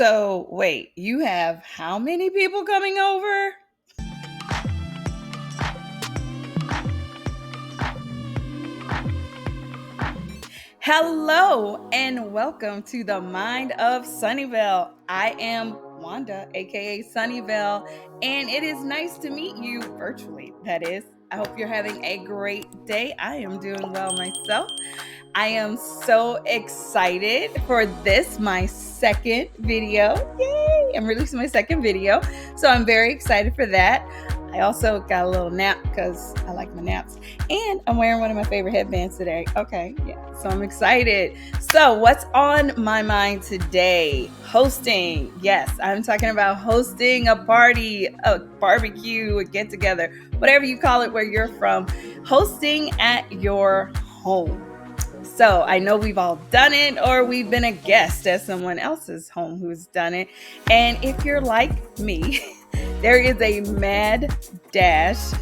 So, wait, you have how many people coming over? Hello, and welcome to the Mind of Sunnyvale. I am Wanda, aka Sunnyvale, and it is nice to meet you virtually. That is, I hope you're having a great day. I am doing well myself. I am so excited for this, my second video. Yay! I'm releasing my second video. So I'm very excited for that. I also got a little nap because I like my naps. And I'm wearing one of my favorite headbands today. Okay, yeah. So I'm excited. So, what's on my mind today? Hosting. Yes, I'm talking about hosting a party, a barbecue, a get together, whatever you call it where you're from. Hosting at your home. So I know we've all done it, or we've been a guest at someone else's home who's done it. And if you're like me, there is a mad dash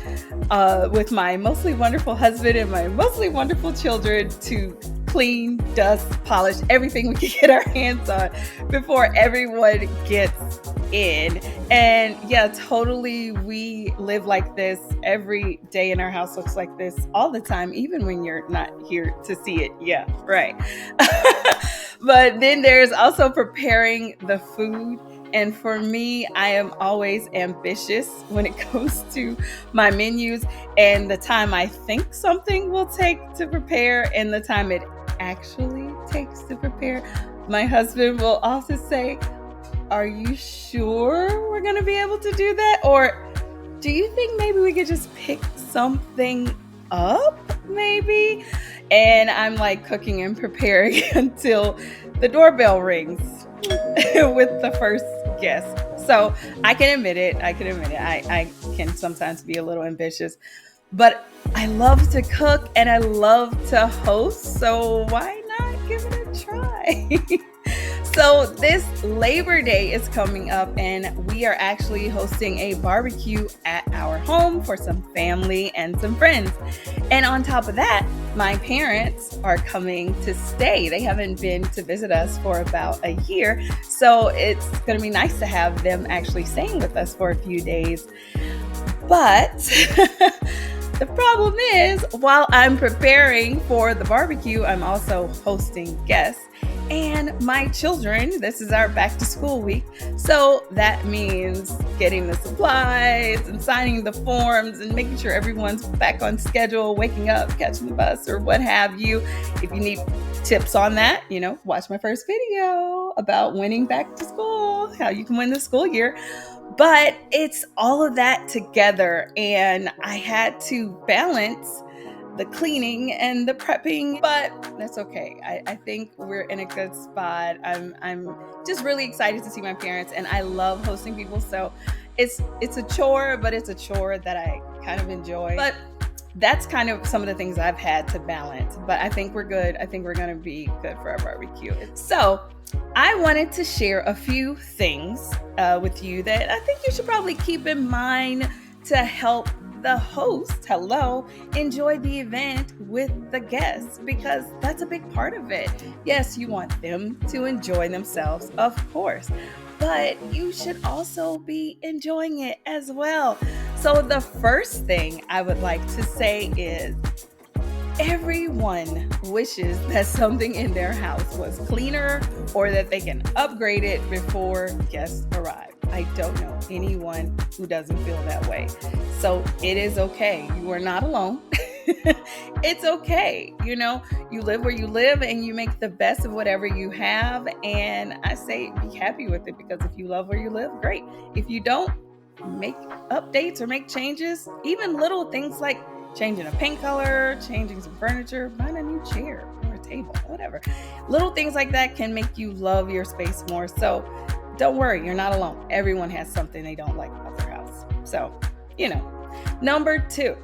with my mostly wonderful husband and my mostly wonderful children to clean, dust, polish everything we can get our hands on before everyone gets in. And yeah, totally, we live like this. Every day in our house looks like this all the time, even when you're not here to see it. Yeah, right. But then there's also preparing the food. And for me, I am always ambitious when it comes to my menus and the time I think something will take to prepare and the time it actually takes to prepare. My husband will often say, "Are you sure we're going to be able to do that? Or do you think maybe we could just pick something up, maybe?" And I'm like cooking and preparing until the doorbell rings with the first guest. So I can admit it. I can sometimes be a little ambitious, but I love to cook and I love to host. So why not give it a try? So this Labor Day is coming up and we are actually hosting a barbecue at our home for some family and some friends. And on top of that, my parents are coming to stay. They haven't been to visit us for about a year. So it's going to be nice to have them actually staying with us for a few days. But the problem is, while I'm preparing for the barbecue, I'm also hosting guests. And my children, this is our back to school week. So that means getting the supplies and signing the forms and making sure everyone's back on schedule, waking up, catching the bus or what have you. If you need tips on that, watch my first video about winning back to school, how you can win the school year. But it's all of that together. And I had to balance the cleaning and the prepping, but that's okay. I think we're in a good spot. I'm just really excited to see my parents, and I love hosting people. So it's a chore, but it's a chore that I kind of enjoy. But that's kind of some of the things I've had to balance. But I think we're good. I think we're going to be good for our barbecue. So I wanted to share a few things with you that I think you should probably keep in mind to help the host, enjoy the event with the guests, because that's a big part of it. Yes, you want them to enjoy themselves, of course, but you should also be enjoying it as well. So the first thing I would like to say is everyone wishes that something in their house was cleaner or that they can upgrade it before guests arrive. I don't know anyone who doesn't feel that way. So it is okay. You are not alone. It's okay. You live where you live and you make the best of whatever you have. And I say be happy with it, because if you love where you live, great. If you don't, make updates or make changes, even little things like changing a paint color, changing some furniture, buying a new chair or a table, whatever. Little things like that can make you love your space more. So don't worry, you're not alone. Everyone has something they don't like about their house. So, Number 2,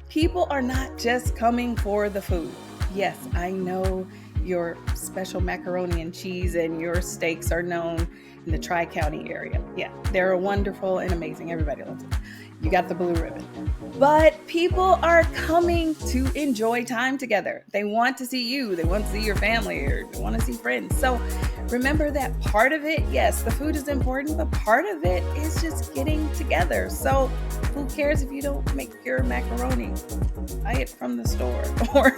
people are not just coming for the food. Yes, I know your special macaroni and cheese and your steaks are known in the Tri-County area. Yeah, they're wonderful and amazing. Everybody loves them. You got the blue ribbon. But people are coming to enjoy time together. They want to see you. They want to see your family, or they want to see friends. So remember that part of it, yes, the food is important, but part of it is just getting together. So who cares if you don't make your macaroni? Buy it from the store or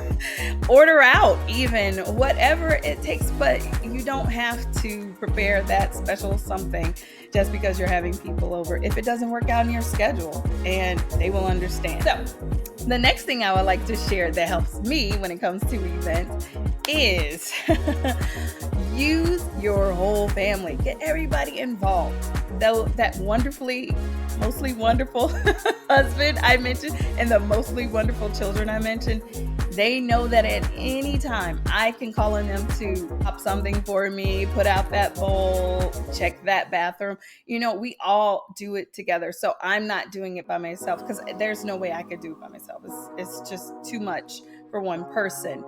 order out, even whatever it takes. But you don't have to prepare that special something just because you're having people over if it doesn't work out in your schedule, and they will understand. So the next thing I would like to share that helps me when it comes to events is use your whole family. Get everybody involved. Though that mostly wonderful husband I mentioned and the mostly wonderful children I mentioned, they know that at any time I can call on them to pop something for me, put out that bowl, check that bathroom. We all do it together. So I'm not doing it by myself because there's no way I could do it by myself. It's just too much for one person.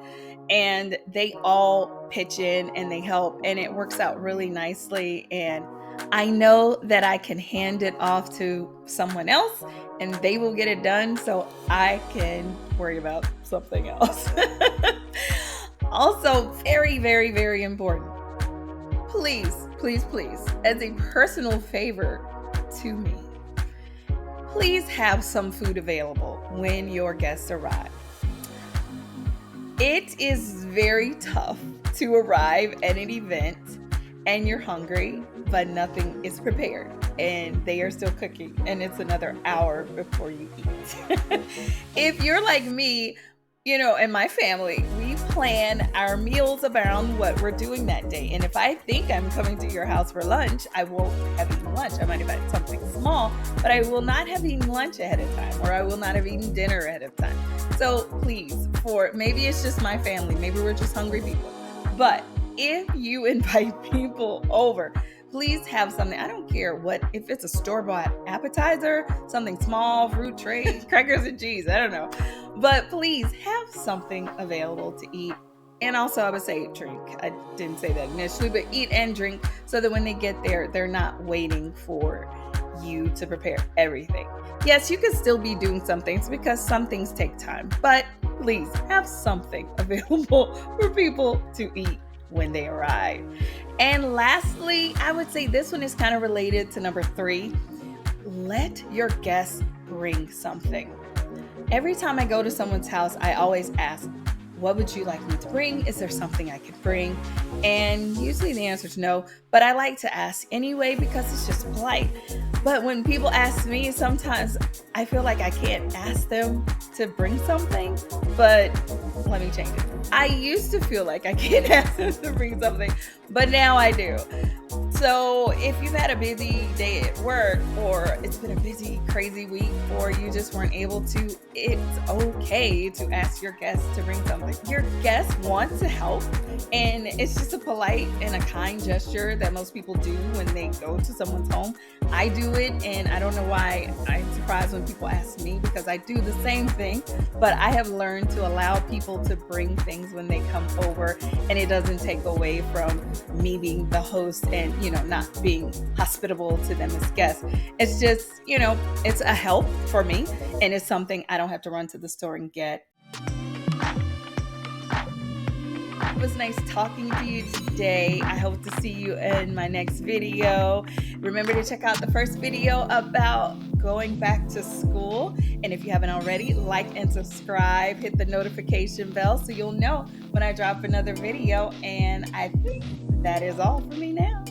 And they all pitch in and they help, and it works out really nicely. And I know that I can hand it off to someone else and they will get it done so I can worry about something else. Also, very, very, very important. Please, please, please, as a personal favor to me, please have some food available when your guests arrive. It is very tough to arrive at an event and you're hungry, but nothing is prepared and they are still cooking and it's another hour before you eat. If you're like me, and my family, we plan our meals around what we're doing that day. And if I think I'm coming to your house for lunch, I won't have eaten lunch. I might have had something small, but I will not have eaten lunch ahead of time, or I will not have eaten dinner ahead of time. So please, maybe it's just my family, maybe we're just hungry people, but if you invite people over, please have something. I don't care if it's a store-bought appetizer, something small, fruit tray, crackers and cheese, I don't know. But please have something available to eat. And also I would say drink. I didn't say that initially, but eat and drink so that when they get there, they're not waiting for you to prepare everything. Yes, you can still be doing some things because some things take time, but please have something available for people to eat when they arrive. And lastly, I would say this one is kind of related to number 3. Let your guests bring something. Every time I go to someone's house, I always ask, what would you like me to bring? Is there something I could bring? And usually the answer is no, but I like to ask anyway because it's just polite. But when people ask me, sometimes I feel like I can't ask them to bring something, but let me change it. I used to feel like I can't ask them to bring something, but now I do. So if you've had a busy day at work, or it's been a busy, crazy week, or you just weren't able to, it's okay to ask your guests to bring something. Your guests want to help, and it's just a polite and a kind gesture that most people do when they go to someone's home. I do it, and I don't know why I'm surprised when people ask me, because I do the same thing, but I have learned to allow people to bring things when they come over, and it doesn't take away from me being the host and, not being hospitable to them as guests. It's just, it's a help for me, and it's something I don't have to run to the store and get. It was nice talking to you today. I hope to see you in my next video. Remember to check out the first video about going back to school. And if you haven't already, like and subscribe, hit the notification bell so you'll know when I drop another video. And I think that is all for me now.